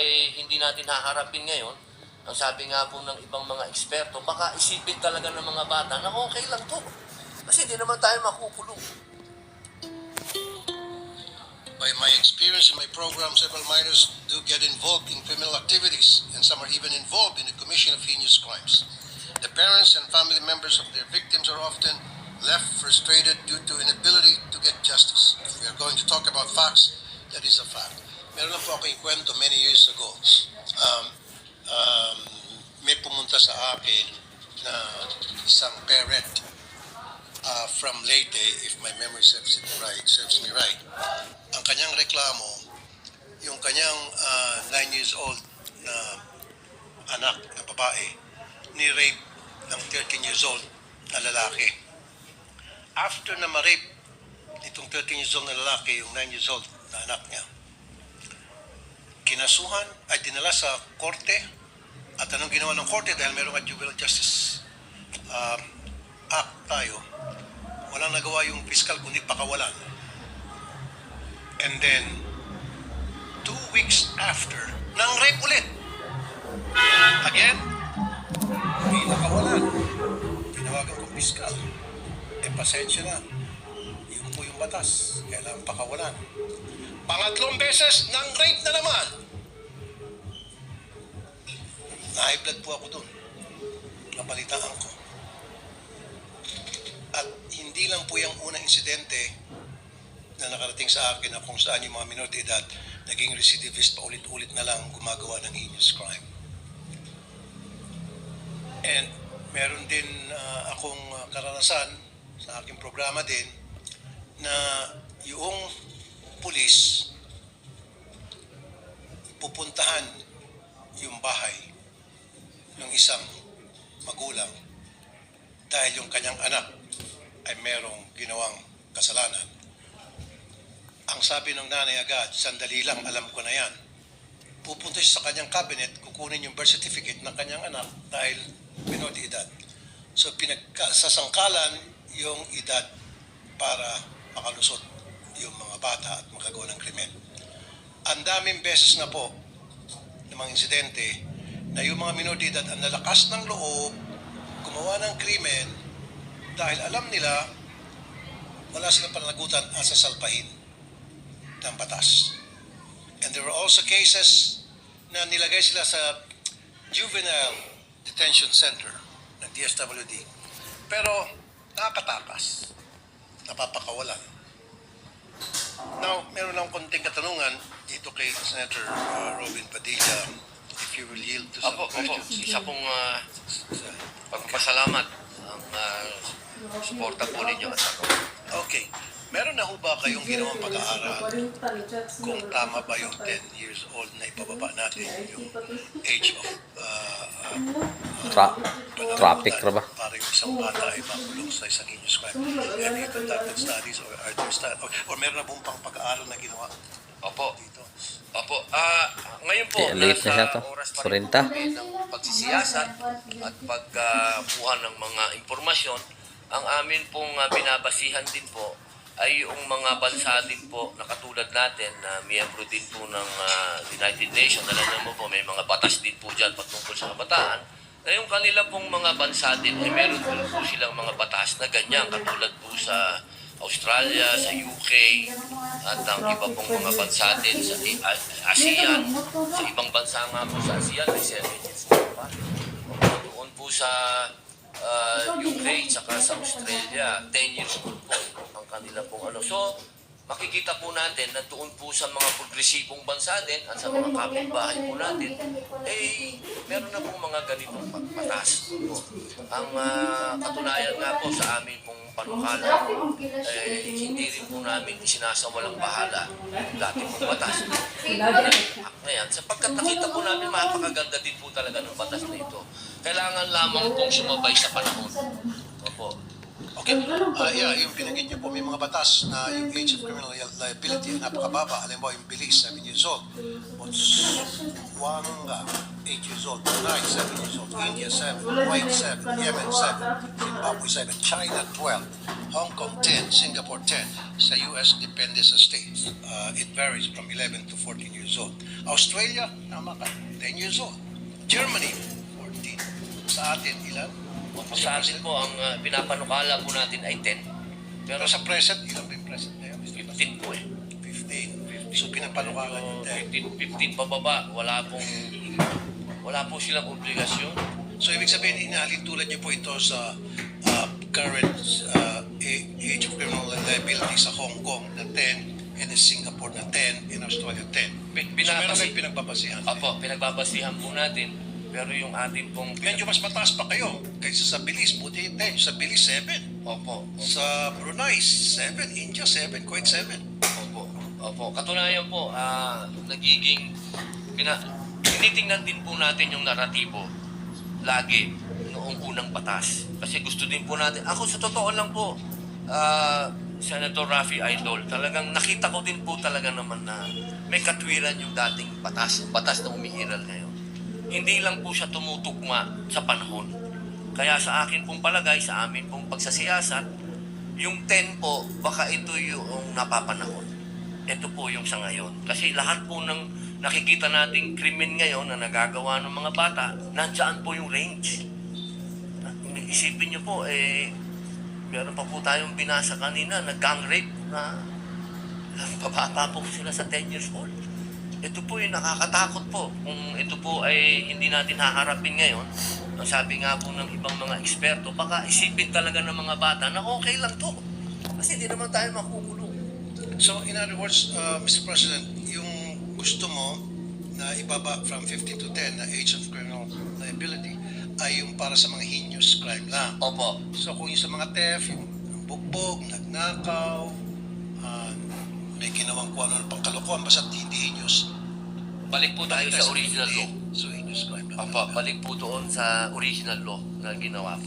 ay hindi natin haharapin ngayon, ang sabi nga po ng ibang mga eksperto, baka isipin talaga ng mga bata na okay lang to. Kasi hindi naman tayo makukulong. By my experience in my program, several minors do get involved in criminal activities, and some are even involved in the commission of heinous crimes. The parents and family members of their victims are often left frustrated due to inability to get justice. If we are going to talk about facts, that is a fact. Meron lang po ako yung kwento many years ago. May pumunta sa akin na isang parent from Leyte, if my memory serves me right. Ang kanyang reklamo, yung kanyang 9 years old na anak na babae, ni-rape ng 13 years old na lalaki. After na ma-rape itong 13 years old na lalaki, yung 9 years old na anak niya, kinasuhan ay dinala sa korte. At anong ginawa ng korte dahil mayroong Juvenile Justice Act tayo, walang nagawa yung fiscal kundi pakawalan. And then, 2 weeks after, nang rape ulit. Again, pinakawalan. Tinawagan ko fiscal. Pasensya na. Yun po yung batas. Kailangan pakawalan. Pangatlong beses, nang rape na naman. Na-high blood po ako doon. Napalitaan ko. At hindi lang po yung unang insidente na nakarating sa akin na kung saan yung mga minor de edad naging recidivist pa ulit-ulit na lang gumagawa ng heinous crime. And meron din akong karanasan sa aking programa din na yung pulis pupuntahan yung bahay ng isang magulang dahil yung kanyang anak ay merong ginawang kasalanan. Ang sabi ng nanay agad, sandali lang, alam ko na yan. Pupunta siya sa kanyang cabinet, kukunin yung birth certificate ng kanyang anak dahil minor de edad. So sasangkalan yung edad para makalusot yung mga bata at makagawa ng krimen. Ang daming beses na po ng mga insidente na yung mga minor de edad ang nalakas ng loob gumawa ng krimen dahil alam nila wala silang pananagutan at sasalpahin ng batas. And there were also cases na nilagay sila sa Juvenile Detention Center ng DSWD. Pero nakakatakas, napapakawalan. Now, meron lang konting katanungan dito kay Senator Robin Padilla, if you will yield to some questions. Isa pong pagpasalamat ang suporta po ninyo. Okay. Meron na ho ba kayong ginawang pag-aaral kung tama ba yung 10 years old na ipababa natin yung age of Traffic ra ba? para yung isang bata ay makulong sa isang heinous crime? Have you conducted studies or are there or meron na bong pang pag-aaral na ginawa Opo. dito? Opo. Ngayon po, Late na siya to. oras pa rin po 40. kami ng pagsisiyasat at pagkuha ng mga impormasyon. Ang amin pong binabasihan din po ay yung mga bansa din po na katulad natin na miyembro din po ng United Nations. Alam mo po, may mga batas din po dyan patungkol sa kabataan. Na yung kanila pong mga bansa din ay meron po silang mga batas na ganyan katulad po sa Australia, sa UK, at ang iba pong mga bansa din sa ASEAN. Sa ibang bansa nga po sa ASEAN, may 7 years pa. Doon po sa UK, saka sa Australia, 10 years old po ang kanila pong ano. So, makikita po natin na doon po sa mga progresibong bansa din at sa mga kapitbahay po natin, meron na pong mga ganitong batas. Ang katunayan nga po sa amin pong panukala, hindi rin po namin isinasawalang bahala dati pong batas. Ngayon, sapagkat nakita po namin mapakaganda din po talaga ng batas na ito, kailangan lamang pong sumabay sa panahon. Opo. Okay. Yeah, yung binanggit niyo po, may mga batas na yung age of criminal liability ay napakababa. Alam mo, yung Belize, 7 years old. Botswana, 8 years old. Brunei, 7 years old. India, 7. Kuwait, 7. Yemen, 7. Zimbabwe, 7. China, 12. Hong Kong, 10. Singapore, 10. Sa US, depende sa states. It varies from 11 to 14 years old. Australia, tama ka, 10 years old. Germany, 14. Sa atin, ilan? Sa atin po, ang pinapanukala po natin ay 10. Pero sa present, ilan ba yung present na yun? 15 po eh. 15. So pinapanukalan yung 10. 15 pababa, wala po silang obligasyon. So ibig sabihin, inahalin tulad niyo po ito sa current age of criminal liability sa Hong Kong na 10, and in Singapore na 10, in Australia 10. So meron kayong pinagbabasihan. Opo, pinagbabasihan po natin. Pero yung atin pong... Medyo mas mataas pa kayo kaysa sa Belize. Buti 10. Sa Belize, 7. Opo. Sa Brunei, 7. India, 7. Kuwait, 7. Opo. Katunayan po, tinitingnan din po natin yung naratibo lagi noong unang batas. Kasi gusto din po natin, ako sa totoo lang po, Senator Raffy Idol, talagang nakita ko din po talaga naman na may katwiran yung dating batas, yung batas na umiiral ngayon. Hindi lang po siya tumutugma sa panahon. Kaya sa akin pong palagay, sa amin pong pagsasiyasat, yung 10 po, baka ito yung napapanahon. Ito po yung sa ngayon. Kasi lahat po ng nakikita nating krimen ngayon na nagagawa ng mga bata, nandiyan po yung range. Isipin nyo po, meron pa po tayong binasa kanina na gang rape na pabata po sila sa 10 years old. Ito po yung nakakatakot po. Kung ito po ay hindi natin haharapin ngayon, ang sabi nga po ng ibang mga eksperto, baka isipin talaga ng mga bata na okay lang to. Kasi hindi naman tayo makukulong. So in other words, Mr. President, yung gusto mo na ibaba from 15 to 10 na age of criminal liability ay yung para sa mga heinous crime lang. Opo. So kung yung sa mga theft, yung bugbog, nagnakaw, may ginawang kung ano pang kalokohan, basta hindi heinous. Balik po tayo sa original law. So heinous crime lang. Opo, balik po doon sa original law na ginawa po.